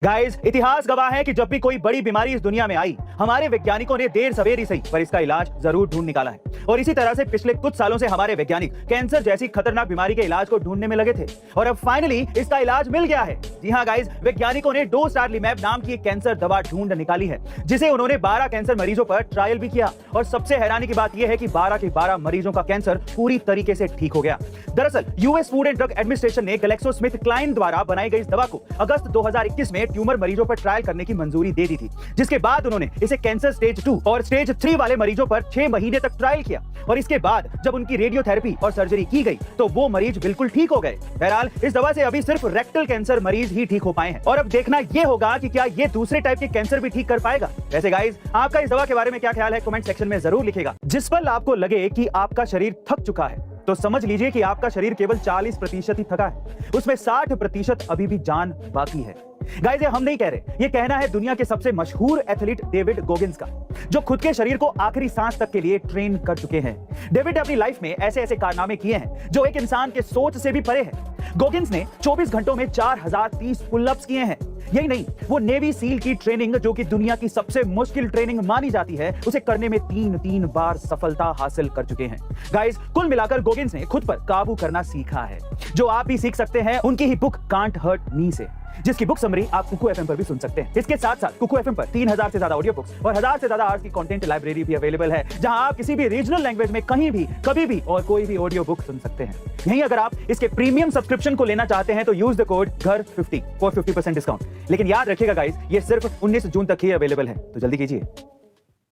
Guys, इतिहास गवाह है कि जब भी कोई बड़ी बीमारी इस दुनिया में आई, हमारे वैज्ञानिकों ने देर सवेर ही सही पर इसका इलाज जरूर ढूंढ निकाला है। और इसी तरह से पिछले कुछ सालों से हमारे वैज्ञानिक कैंसर जैसी खतरनाक बीमारी के इलाज को ढूंढने में लगे थे और अब फाइनली इसका इलाज मिल गया है। जी हाँ गाइस, वैज्ञानिकों ने डोस्टारलीमैब नाम की एक कैंसर दवा ढूंढ निकाली है, जिसे उन्होंने 12 कैंसर मरीजों पर ट्रायल भी किया। और सबसे हैरानी की बात यह है कि 12 के 12 मरीजों का कैंसर पूरी तरीके से ठीक हो गया। दरअसल US food and drug administration ने GlaxoSmithKline द्वारा बनाई गई इस दवा को अगस्त 2021 में ट्यूमर मरीजों पर ट्रायल करने की मंजूरी दे दी थी, जिसके बाद उन्होंने इसे कैंसर स्टेज 2 और स्टेज 3 वाले मरीजों पर 6 महीने तक ट्रायल किया। और इसके बाद जब उनकी रेडियोथेरेपी और सर्जरी की गई तो वो मरीज बिल्कुल ठीक हो गए। बहरहाल इस दवा से अभी सिर्फ रेक्टल कैंसर मरीज ही ठीक हो पाए हैं और अब देखना ये होगा कि क्या ये दूसरे टाइप के कैंसर भी ठीक कर पाएगा। वैसे गाइस, आपका इस दवा के बारे में क्या ख्याल है, कमेंट सेक्शन में जरूर लिखेगा। जिस पल आपको लगे कि आपका शरीर थक चुका है तो समझ लीजिए कि आपका शरीर केवल 40% ही थका है, उसमें 60% अभी भी जान बाकी है। गाइस, ये हम नहीं कह रहे, ये कहना है दुनिया के सबसे मशहूर एथलीट डेविड गोगिंस का, जो खुद के शरीर को आखिरी सांस तक के लिए ट्रेन कर चुके हैं। डेविड ने अपनी लाइफ में ऐसे ऐसे कारनामे किए हैं जो एक इंसान के सोच से भी परे है। गोगिंस ने 24 घंटों में 4030 पुलअप्स किए हैं। यही नहीं, वो नेवी सील की ट्रेनिंग, जो कि दुनिया की सबसे मुश्किल ट्रेनिंग मानी जाती है, उसे करने में 3 बार सफलता हासिल कर चुके हैं। गाइस, कुल मिलाकर गोगिंस ने खुद पर काबू करना सीखा है, जो आप भी सीख सकते हैं उनकी ही बुक कांट हर्ट मी से, जिसकी बुक समरी आप कुकू एफएम पर भी सुन सकते हैं। इसके साथ साथ कुकू एफएम पर 3000 से ज्यादा ऑडियो बुक्स और 1000 से ज्यादा आवर्स की कंटेंट लाइब्रेरी भी अवेलेबल है, जहां आप किसी भी रीजनल लैंग्वेज में कहीं भी कभी भी और कोई भी ऑडियो बुक सुन सकते हैं। यहीं अगर आप इसके प्रीमियम सब्सक्रिप्शन को लेना चाहते हैं तो यूज द कोड घर50 फॉर 50% डिस्काउंट। लेकिन याद रखिएगा गाइस, ये सिर्फ 19 जून तक ही अवेलेबल है, तो जल्दी कीजिए।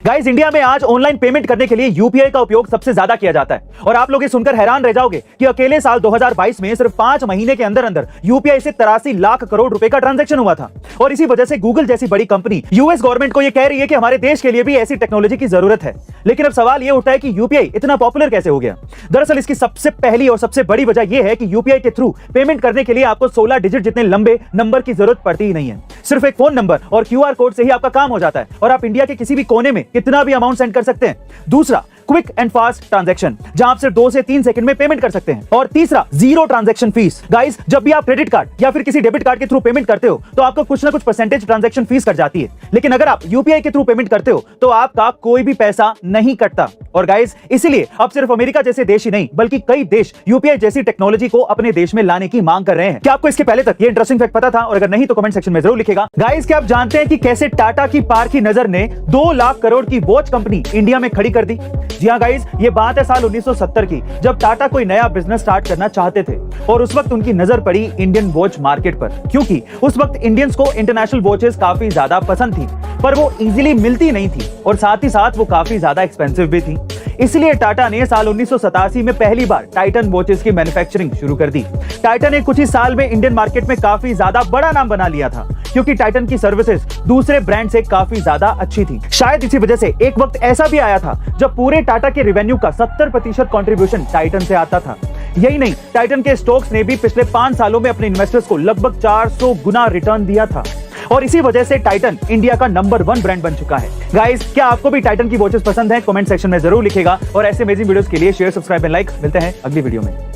गाइस, इंडिया में आज ऑनलाइन पेमेंट करने के लिए यूपीआई का उपयोग सबसे ज्यादा किया जाता है और आप लोग ये सुनकर हैरान रह जाओगे कि अकेले साल 2022 में सिर्फ 5 महीने के अंदर अंदर यूपीआई से 83 लाख करोड़ रुपए का ट्रांजैक्शन हुआ था। और इसी वजह से गूगल जैसी बड़ी कंपनी यूएस गवर्नमेंट को ये कह रही है कि हमारे देश के लिए भी ऐसी टेक्नोलॉजी की जरूरत है। लेकिन अब सवाल ये उठता है कि यूपीआई इतना पॉपुलर कैसे हो गया। दरअसल इसकी सबसे पहली और सबसे बड़ी वजह यह है कि यूपीआई के थ्रू पेमेंट करने के लिए आपको 16 डिजिट जितने लंबे नंबर की जरूरत पड़ती ही नहीं है। सिर्फ एक फोन नंबर और क्यूआर कोड से ही आपका काम हो जाता है और आप इंडिया के किसी भी कोने में कितना भी अमाउंट सेंड कर सकते हैं। दूसरा, क्विक एंड फास्ट ट्रांजैक्शन, जहां आप सिर्फ 2 से 3 सेकंड में पेमेंट कर सकते हैं। और तीसरा, जीरो ट्रांजैक्शन फीस। गाइस, जब भी आप क्रेडिट कार्ड या फिर किसी डेबिट कार्ड के थ्रू पेमेंट करते हो तो आपको कुछ ना कुछ परसेंटेज ट्रांजैक्शन फीस कट जाती है, लेकिन अगर आप यूपीआई के थ्रू पेमेंट करते हो तो आपका कोई भी पैसा नहीं कटता। और गाइस, इसीलिए अब सिर्फ अमेरिका जैसे देश ही नहीं बल्कि कई देश यूपीआई जैसी टेक्नोलॉजी को अपने देश में लाने की मांग कर रहे हैं। क्या आपको इसके पहले तक ये इंटरेस्टिंग फैक्ट पता था? और अगर नहीं तो कमेंट सेक्शन में जरूर लिखेगा। गाइस, क्या आप जानते हैं कि कैसे टाटा की पार की नजर ने 2 लाख करोड़ की वॉच कंपनी इंडिया में खड़ी कर दी? जी हाँ गाइस, ये बात है साल 1970 की, जब टाटा कोई नया बिजनेस स्टार्ट करना चाहते थे और उस वक्त उनकी नजर पड़ी इंडियन वॉच मार्केट पर, क्योंकि उस वक्त इंडियंस को इंटरनेशनल वॉचेस काफी ज्यादा पसंद थी, पर वो इजीली मिलती नहीं थी और साथ ही साथ वो काफी ज्यादा एक्सपेंसिव भी थी। इसलिए टाटा ने साल 1987 में पहली बार टाइटन वॉचेस की मैन्युफैक्चरिंग शुरू कर दी। टाइटन ने कुछ ही साल में इंडियन मार्केट में काफी ज्यादा बड़ा नाम बना लिया था, क्योंकि टाइटन की सर्विसेज दूसरे ब्रांड से काफी ज्यादा अच्छी थी। शायद इसी वजह से एक वक्त ऐसा भी आया था जब पूरे टाटा के रेवेन्यू का 70% कंट्रीब्यूशन टाइटन से आता था। यही नहीं, टाइटन के स्टॉक्स ने भी पिछले 5 सालों में अपने इन्वेस्टर्स को लगभग 400 गुना रिटर्न दिया था और इसी वजह से टाइटन इंडिया का नंबर 1 ब्रांड बन चुका है। गाइस, क्या आपको भी टाइटन की वॉचेस पसंद है? कमेंट सेक्शन में जरूर लिखेगा और ऐसे अमेजिंग वीडियोस के लिए शेयर, सब्सक्राइब एंड लाइक। मिलते हैं अगली वीडियो में।